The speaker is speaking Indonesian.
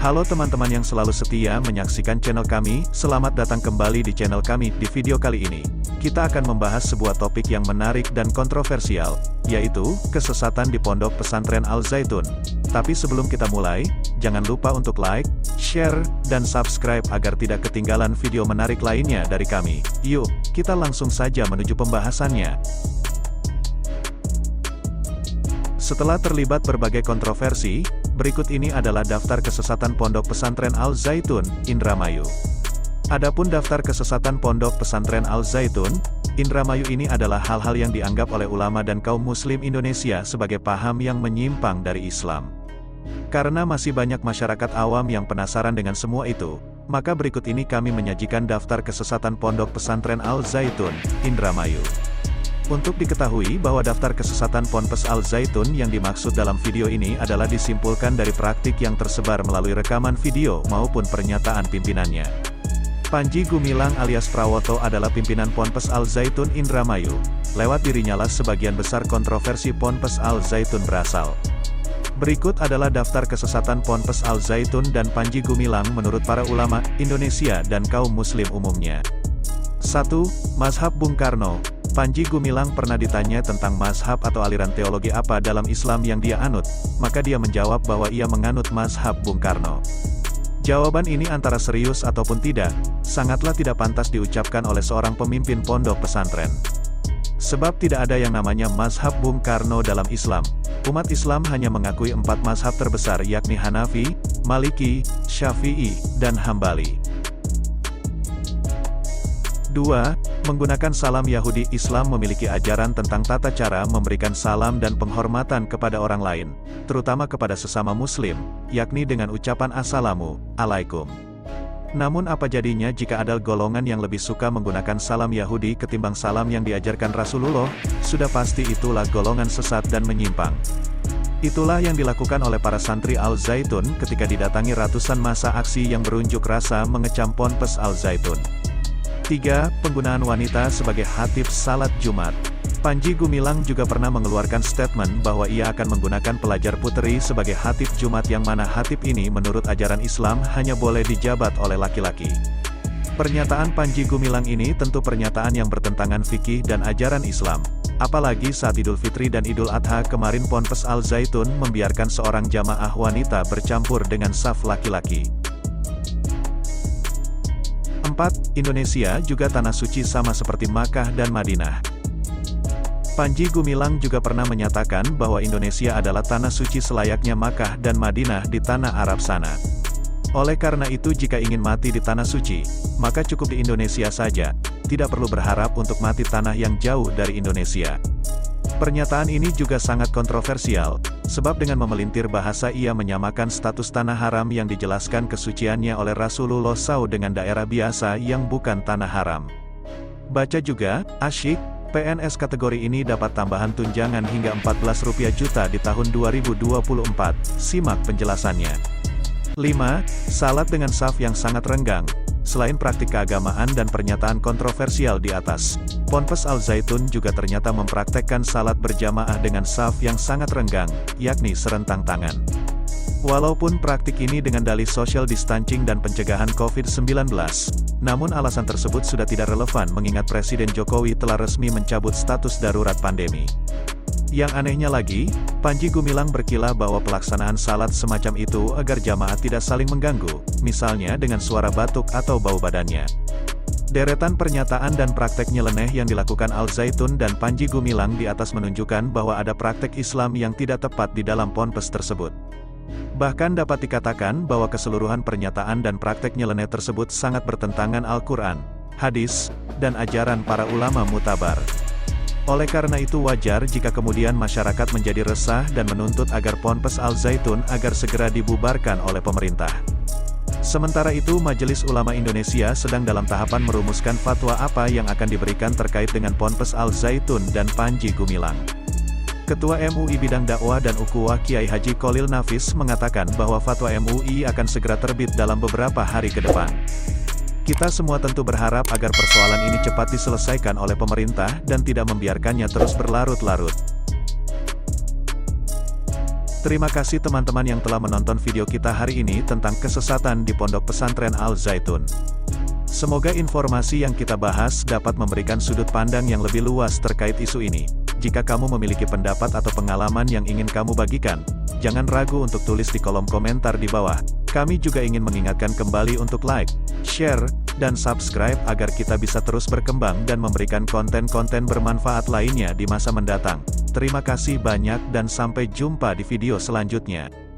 Halo teman-teman yang selalu setia menyaksikan channel kami, selamat datang kembali di channel kami. Di video kali ini, kita akan membahas sebuah topik yang menarik dan kontroversial, yaitu, kesesatan di Pondok Pesantren Al-Zaitun. Tapi sebelum kita mulai, jangan lupa untuk like, share, dan subscribe agar tidak ketinggalan video menarik lainnya dari kami. Yuk, kita langsung saja menuju pembahasannya. Setelah terlibat berbagai kontroversi, berikut ini adalah daftar kesesatan Pondok Pesantren Al-Zaitun, Indramayu. Adapun daftar kesesatan Pondok Pesantren Al-Zaitun, Indramayu ini adalah hal-hal yang dianggap oleh ulama dan kaum muslim Indonesia sebagai paham yang menyimpang dari Islam. Karena masih banyak masyarakat awam yang penasaran dengan semua itu, maka berikut ini kami menyajikan daftar kesesatan Pondok Pesantren Al-Zaitun, Indramayu. Untuk diketahui bahwa daftar kesesatan Ponpes Al-Zaitun yang dimaksud dalam video ini adalah disimpulkan dari praktik yang tersebar melalui rekaman video maupun pernyataan pimpinannya. Panji Gumilang alias Prawoto adalah pimpinan Ponpes Al-Zaitun Indramayu. Lewat dirinya lah sebagian besar kontroversi Ponpes Al-Zaitun berasal. Berikut adalah daftar kesesatan Ponpes Al-Zaitun dan Panji Gumilang menurut para ulama Indonesia dan kaum muslim umumnya. 1. Mazhab Bung Karno. Panji Gumilang pernah ditanya tentang mazhab atau aliran teologi apa dalam Islam yang dia anut, maka dia menjawab bahwa ia menganut mazhab Bung Karno. Jawaban ini antara serius ataupun tidak, sangatlah tidak pantas diucapkan oleh seorang pemimpin pondok pesantren. Sebab tidak ada yang namanya mazhab Bung Karno dalam Islam. Umat Islam hanya mengakui 4 mazhab terbesar yakni Hanafi, Maliki, Syafi'i, dan Hambali. 2. Menggunakan salam Yahudi. Islam memiliki ajaran tentang tata cara memberikan salam dan penghormatan kepada orang lain, terutama kepada sesama muslim, yakni dengan ucapan Assalamu alaikum. Namun apa jadinya jika ada golongan yang lebih suka menggunakan salam Yahudi ketimbang salam yang diajarkan Rasulullah? Sudah pasti itulah golongan sesat dan menyimpang. Itulah yang dilakukan oleh para santri Al-Zaitun ketika didatangi ratusan massa aksi yang berunjuk rasa mengecam Ponpes Al-Zaitun. 3. Penggunaan wanita sebagai khatib salat Jumat. Panji Gumilang juga pernah mengeluarkan statement bahwa ia akan menggunakan pelajar puteri sebagai khatib Jumat yang mana khatib ini menurut ajaran Islam hanya boleh dijabat oleh laki-laki. Pernyataan Panji Gumilang ini tentu pernyataan yang bertentangan fikih dan ajaran Islam. Apalagi saat Idul Fitri dan Idul Adha kemarin Ponpes Al-Zaitun membiarkan seorang jamaah wanita bercampur dengan saf laki-laki. 4. Indonesia juga tanah suci sama seperti Makkah dan Madinah. Panji Gumilang juga pernah menyatakan bahwa Indonesia adalah tanah suci selayaknya Makkah dan Madinah di tanah Arab sana. Oleh karena itu jika ingin mati di tanah suci, maka cukup di Indonesia saja, tidak perlu berharap untuk mati tanah yang jauh dari Indonesia. Pernyataan ini juga sangat kontroversial, sebab dengan memelintir bahasa ia menyamakan status tanah haram yang dijelaskan kesuciannya oleh Rasulullah SAW dengan daerah biasa yang bukan tanah haram. Baca juga, asyik, PNS kategori ini dapat tambahan tunjangan hingga Rp14 juta di tahun 2024, simak penjelasannya. 5. Salat dengan saf yang sangat renggang. Selain praktik keagamaan dan pernyataan kontroversial di atas, Ponpes Al-Zaitun juga ternyata mempraktekkan salat berjamaah dengan saf yang sangat renggang, yakni serentang tangan. Walaupun praktik ini dengan dalih social distancing dan pencegahan COVID-19, namun alasan tersebut sudah tidak relevan mengingat Presiden Jokowi telah resmi mencabut status darurat pandemi. Yang anehnya lagi, Panji Gumilang berkilah bahwa pelaksanaan salat semacam itu agar jamaah tidak saling mengganggu, misalnya dengan suara batuk atau bau badannya. Deretan pernyataan dan praktek nyeleneh yang dilakukan Al-Zaitun dan Panji Gumilang di atas menunjukkan bahwa ada praktek Islam yang tidak tepat di dalam ponpes tersebut. Bahkan dapat dikatakan bahwa keseluruhan pernyataan dan praktek nyeleneh tersebut sangat bertentangan Al-Quran, hadis, dan ajaran para ulama mutabar. Oleh karena itu wajar jika kemudian masyarakat menjadi resah dan menuntut agar Ponpes Al-Zaitun agar segera dibubarkan oleh pemerintah. Sementara itu Majelis Ulama Indonesia sedang dalam tahapan merumuskan fatwa apa yang akan diberikan terkait dengan Ponpes Al-Zaitun dan Panji Gumilang. Ketua MUI Bidang Dakwah dan Ukhuwah Kiai Haji Kholil Nafis mengatakan bahwa fatwa MUI akan segera terbit dalam beberapa hari ke depan. Kita semua tentu berharap agar persoalan ini cepat diselesaikan oleh pemerintah dan tidak membiarkannya terus berlarut-larut. Terima kasih teman-teman yang telah menonton video kita hari ini tentang kesesatan di Pondok Pesantren Al Zaitun. Semoga informasi yang kita bahas dapat memberikan sudut pandang yang lebih luas terkait isu ini. Jika kamu memiliki pendapat atau pengalaman yang ingin kamu bagikan, jangan ragu untuk tulis di kolom komentar di bawah. Kami juga ingin mengingatkan kembali untuk like, share, dan subscribe agar kita bisa terus berkembang dan memberikan konten-konten bermanfaat lainnya di masa mendatang. Terima kasih banyak dan sampai jumpa di video selanjutnya.